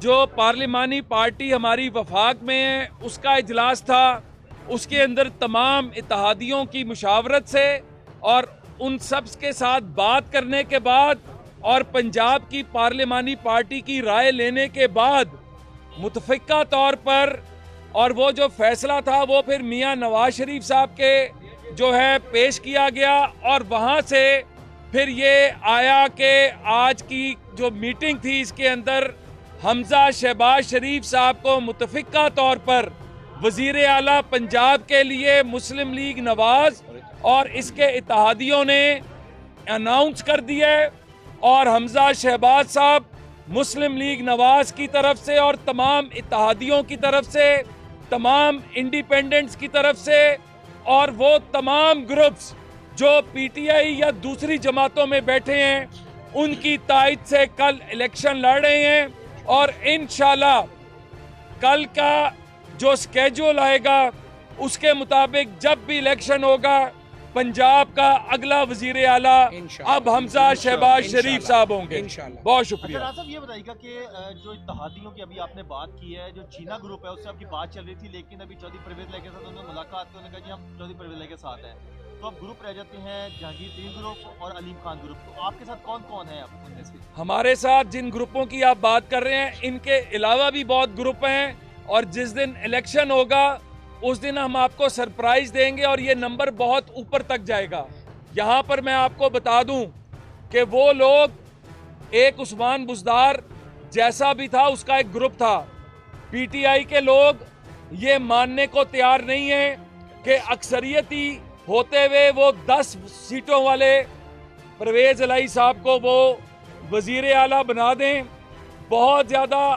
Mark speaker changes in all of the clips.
Speaker 1: जो पार्लिमानी पार्टी हमारी वफाक में है उसका इजलास था, उसके अंदर तमाम इत्तेहादियों की मुशावरत से और उन सब के साथ बात करने के बाद और पंजाब की पार्लिमानी पार्टी की राय लेने के बाद मुतफ़िका तौर पर और वो जो फैसला था वो फिर मियां नवाज शरीफ साहब के जो है पेश किया गया और वहाँ से फिर ये आया कि आज की जो मीटिंग थी इसके अंदर हमजा शहबाज शरीफ साहब को मुतफ़िका तौर पर वज़ीर आला पंजाब के लिए मुस्लिम लीग नवाज और इसके इत्तेहादियों ने अनाउंस कर दिया और हमजा शहबाज साहब मुस्लिम लीग नवाज की तरफ से और तमाम इत्तेहादियों की तरफ से, तमाम इंडिपेंडेंट्स की तरफ से और वो तमाम ग्रुप्स जो पीटीआई या दूसरी जमातों में बैठे हैं उनकी तायद से कल इलेक्शन लड़ रहे हैं और इंशाल्लाह कल का जो स्केड्यूल आएगा उसके मुताबिक जब भी इलेक्शन होगा पंजाब का अगला वजीर आला अब हमजा शहबाज शरीफ साहब होंगे। बहुत शुक्रिया।
Speaker 2: अच्छा साहब, ये बताइएगा कि जो इत्तेहादियों की अभी आपने बात की है, जो चीना ग्रुप है उससे आपकी बात चल रही थी, लेकिन अभी चौधरी परवेज के साथ उन्होंने मुलाकात की, उन्होंने कहा जी हम चौधरी परवेज के साथ हैं, तो अब ग्रुप रह जाते हैं जहांगीर तरीन ग्रुप और अलीम खान ग्रुप, तो आपके साथ कौन कौन है?
Speaker 1: हमारे साथ जिन ग्रुपों की आप बात कर रहे हैं इनके अलावा भी बहुत ग्रुप हैं और जिस दिन इलेक्शन होगा उस दिन हम आपको सरप्राइज देंगे और ये नंबर बहुत ऊपर तक जाएगा। यहाँ पर मैं आपको बता दूं कि वो लोग एक उस्मान बुज़दार जैसा भी था उसका एक ग्रुप था। पीटीआई के लोग ये मानने को तैयार नहीं है कि अक्सरियती होते हुए वो 10 सीटों वाले परवेज इलाही साहब को वो वज़ीर आला बना दें। बहुत ज़्यादा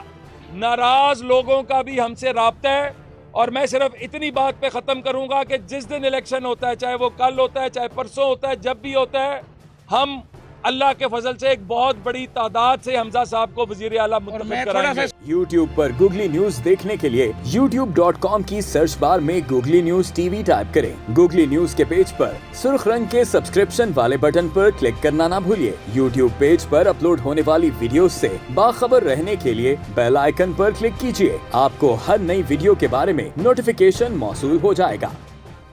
Speaker 1: नाराज़ लोगों का भी हमसे राब्ता है और मैं सिर्फ इतनी बात पे ख़त्म करूंगा कि जिस दिन इलेक्शन होता है, चाहे वो कल होता है चाहे परसों होता है, जब भी होता है, हम अल्लाह के फजल से एक बहुत बड़ी तादाद से हमजा साहब को वज़ीर आला मुंतखब कराएंगे।
Speaker 3: YouTube पर गूगली न्यूज देखने के लिए youtube.com की सर्च बार में गूगली न्यूज टीवी टाइप करें। गूगली न्यूज के पेज पर सुर्ख रंग के सब्सक्रिप्शन वाले बटन पर क्लिक करना ना भूलिए। YouTube पेज पर अपलोड होने वाली वीडियो से बाखबर रहने के लिए बेल आइकन पर क्लिक कीजिए। आपको हर नई वीडियो के बारे में नोटिफिकेशन मौसूल हो जाएगा।